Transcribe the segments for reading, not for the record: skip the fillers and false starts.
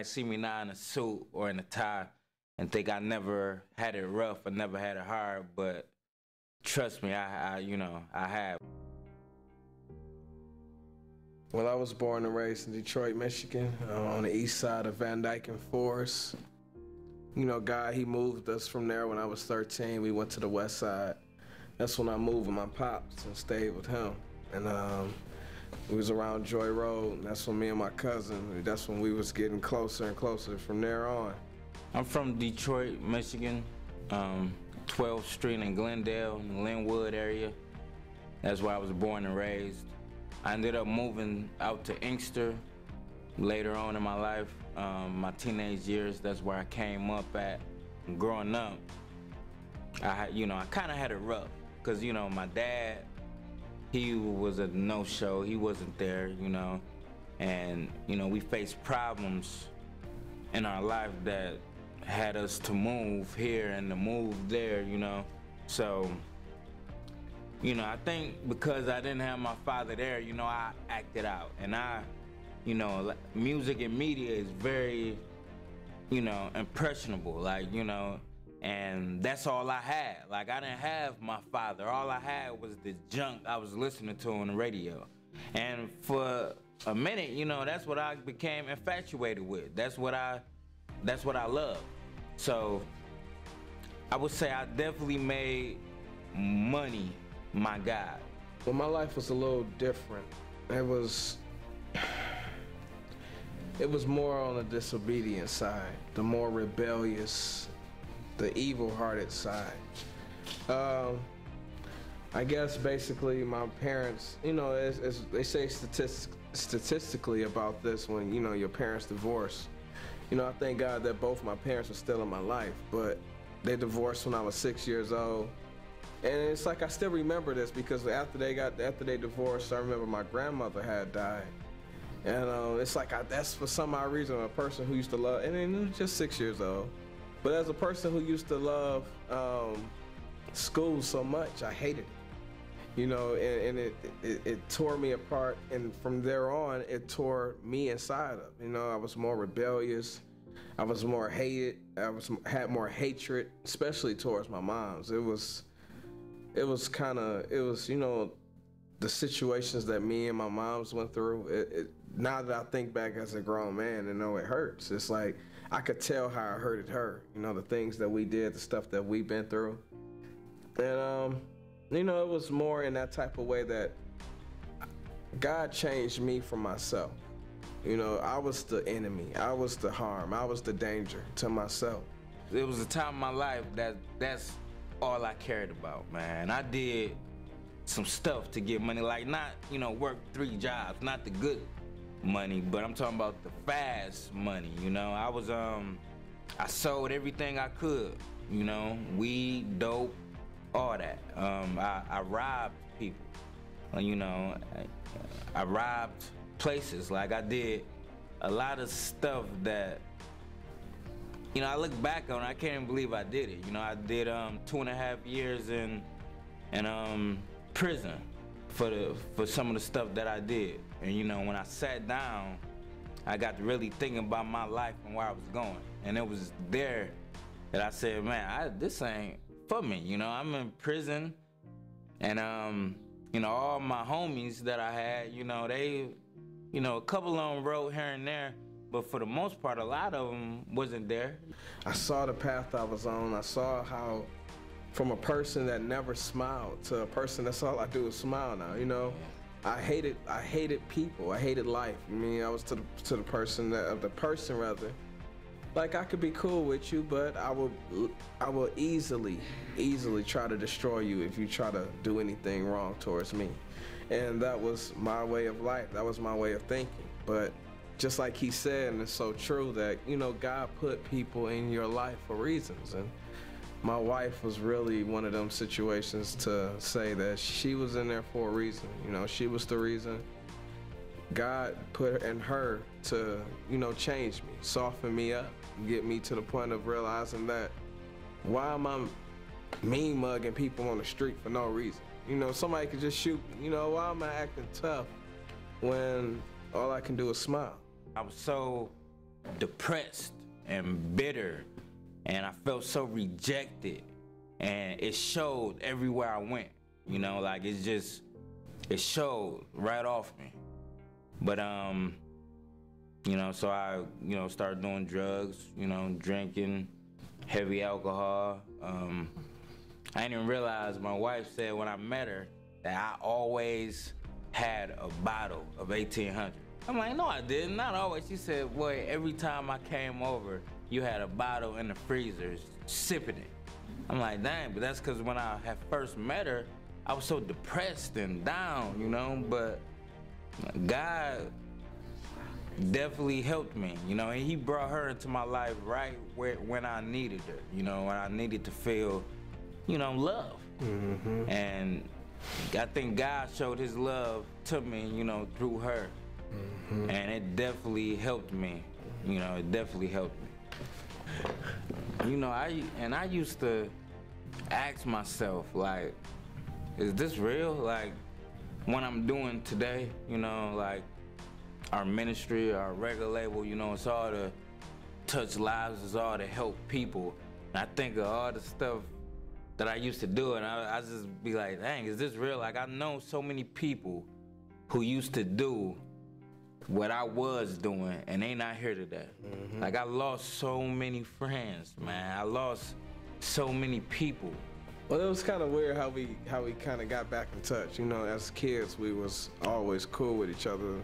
might see me now in a suit or in a tie and think I never had it rough or never had it hard, but trust me, I have. Well, I was born and raised in Detroit, Michigan, on the east side of Van Dyke and Forest. You know, God, he moved us from there when I was 13. We went to the west side. That's when I moved with my pops and stayed with him. And it was around Joy Road, and that's when me and my cousin, that's when we was getting closer and closer from there on. I'm from Detroit, Michigan, 12th Street in Glendale, in the Linwood area. That's where I was born and raised. I ended up moving out to Inkster later on in my life, my teenage years. That's where I came up at. Growing up, I kind of had it rough, because, my dad, he was a no-show. He wasn't there, and, we faced problems in our life that had us to move here and to move there, So, I think because I didn't have my father there, I acted out. And music and media is very, impressionable, and that's all I had. Like, I didn't have my father. All I had was the junk I was listening to on the radio. And for a minute, that's what I became infatuated with. That's what I love. So I would say I definitely made money my God. Well, my life was a little different. It was more on the disobedient side, the more rebellious, the evil-hearted side. I guess basically my parents, as they say statistically about this, when, your parents divorce. I thank God that both my parents are still in my life, but they divorced when I was 6 years old. And it's like I still remember this, because after they divorced, I remember my grandmother had died. And it's like that's for some odd reason a person who used to love, and it was just 6 years old. But as a person who used to love school so much, I hated it. And it tore me apart, and from there on, it tore me inside up. I was more rebellious, I was more hated, had more hatred, especially towards my moms. It was the situations that me and my moms went through. Now that I think back as a grown man, it hurts. It's like I could tell how it hurted her. The things that we did, the stuff that we've been through, and it was more in that type of way that God changed me from myself. I was the enemy. I was the harm. I was the danger to myself. It was a time in my life that's all I cared about, man. I did some stuff to get money, like not, work 3 jobs, not the good money, but I'm talking about the fast money. I sold everything I could, weed, dope, all that. I robbed people, I robbed places. Like, I did a lot of stuff that, I look back on, I can't even believe I did it. I did 2.5 years in prison for some of the stuff that I did. And when I sat down, I got to really thinking about my life and where I was going. And it was there that I said, man, this ain't for me. I'm in prison, and all my homies that I had, they, a couple of them wrote here and there, but for the most part, a lot of them wasn't there. I saw the path I was on. I saw how, from a person that never smiled to a person that's all I do is smile now. I hated people. I hated life. I was to the person rather. Like, I could be cool with you, but I will easily try to destroy you if you try to do anything wrong towards me. And that was my way of life. That was my way of thinking. But just like he said, and it's so true, that, God put people in your life for reasons. And my wife was really one of them situations to say that she was in there for a reason. She was the reason. God put in her to, change me, soften me up, get me to the point of realizing that, why am I mean mugging people on the street for no reason? Somebody could just shoot me. Why am I acting tough when all I can do is smile? I was so depressed and bitter, and I felt so rejected, and it showed everywhere I went. You know, like it showed right off me. But you know, so I, you know, started doing drugs, you know, drinking heavy alcohol. I didn't even realize, my wife said when I met her that I always had a bottle of 1800. I'm like, no, I didn't, not always. She said, boy, every time I came over, you had a bottle in the freezer, sipping it. I'm like, dang, but that's because when I had first met her, I was so depressed and down, you know, but God definitely helped me, you know, and he brought her into my life right when I needed her, you know, when I needed to feel, you know, love. Mm-hmm. And I think God showed his love to me, you know, through her. Mm-hmm. And it definitely helped me, you know, it definitely helped me. You know, I used to ask myself, like, is this real? Like, what I'm doing today, you know, like, our ministry, our record label, you know, it's all to touch lives, it's all to help people. And I think of all the stuff that I used to do, and I just be like, dang, is this real? Like, I know so many people who used to do what I was doing, and they not here today. Mm-hmm. Like, I lost so many friends, man. I lost so many people. Well, it was kind of weird how we kind of got back in touch. You know, as kids, we was always cool with each other.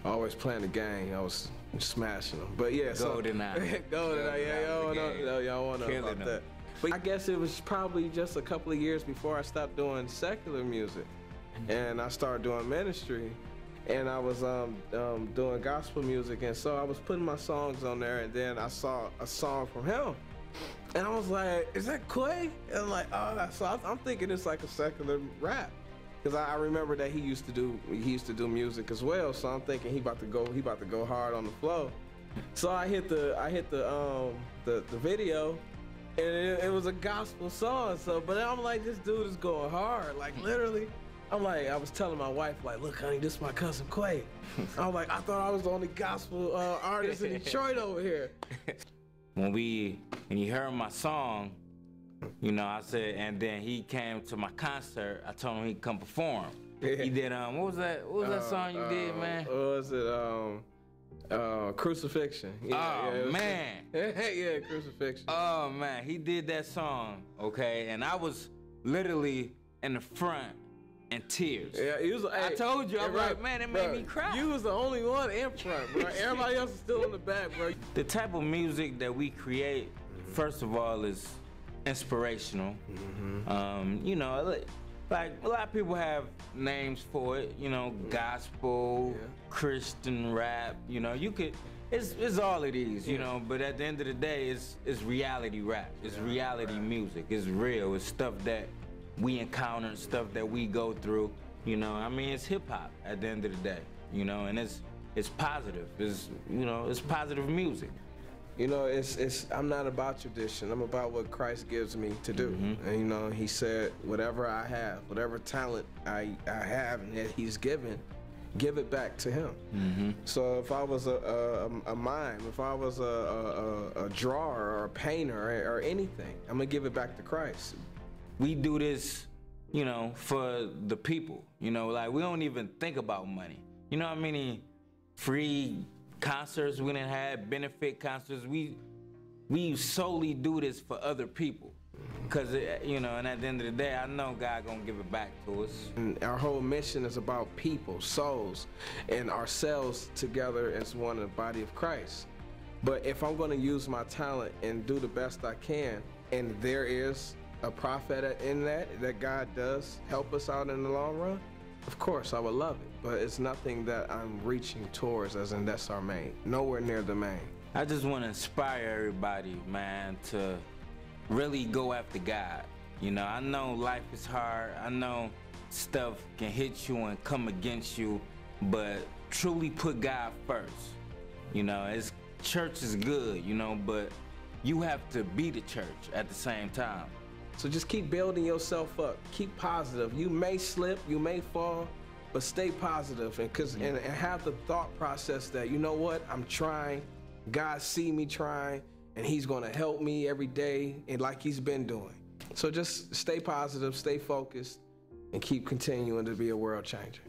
Always playing the game. I was smashing them. But yeah, GoldenEye. GoldenEye. Yeah, y'all want to know about that. But I guess it was probably just a couple of years before I stopped doing secular music, and I started doing ministry, and I was doing gospel music, and so I was putting my songs on there, and then I saw a song from him, and I was like, "Is that Quay?" And I'm like, "Oh," so I'm thinking it's like a secular rap. Because I remember that he used to do music as well, so I'm thinking he about to go hard on the flow. So I hit the video, and it was a gospel song. So, but I'm like, this dude is going hard, like literally. I'm like, I was telling my wife, like, look, honey, this is my cousin Quay. I'm like, I thought I was the only gospel artist in Detroit over here. When you heard my song, you know, I said, and then he came to my concert. I told him he'd come perform. Yeah. He did what was that song you did, man? What was it? Crucifixion. Yeah, oh man. Yeah, Crucifixion. Oh man, he did that song, okay, and I was literally in the front in tears. Yeah, he was. I told you, I was like, man, it made me cry. You was the only one in front, bro. Everybody else is still in the back, bro. The type of music that we create, first of all, is inspirational. Mm-hmm. You know, like a lot of people have names for it, you know, gospel, Christian rap, you know, it's all of these, you know, but at the end of the day, it's reality rap, it's reality music, it's real, it's stuff that we encounter, stuff that we go through, you know, I mean, it's hip hop at the end of the day, you know, and it's positive, it's, you know, it's positive music. You know, I'm not about tradition. I'm about what Christ gives me to do. Mm-hmm. And, you know, he said, whatever I have, whatever talent I have and that he's given, give it back to him. Mm-hmm. So if I was a mime, if I was a drawer or a painter or anything, I'm going to give it back to Christ. We do this, you know, for the people. You know, like, we don't even think about money. You know how many free concerts we didn't have, benefit concerts. We solely do this for other people, because, you know, and at the end of the day, I know God gonna give it back to us. And our whole mission is about people, souls, and ourselves together as one in the body of Christ. But if I'm gonna use my talent and do the best I can, and there is a profit in that God does help us out in the long run, of course, I would love it, but it's nothing that I'm reaching towards, as in that's our main. Nowhere near the main. I just want to inspire everybody, man, to really go after God. You know, I know life is hard. I know stuff can hit you and come against you, but truly put God first. You know, church is good, you know, but you have to be the church at the same time. So just keep building yourself up. Keep positive. You may slip, you may fall, but stay positive and have the thought process that, you know what, I'm trying God see me trying, and he's gonna help me every day, and like he's been doing. So just stay positive, stay focused, and keep continuing to be a world changer.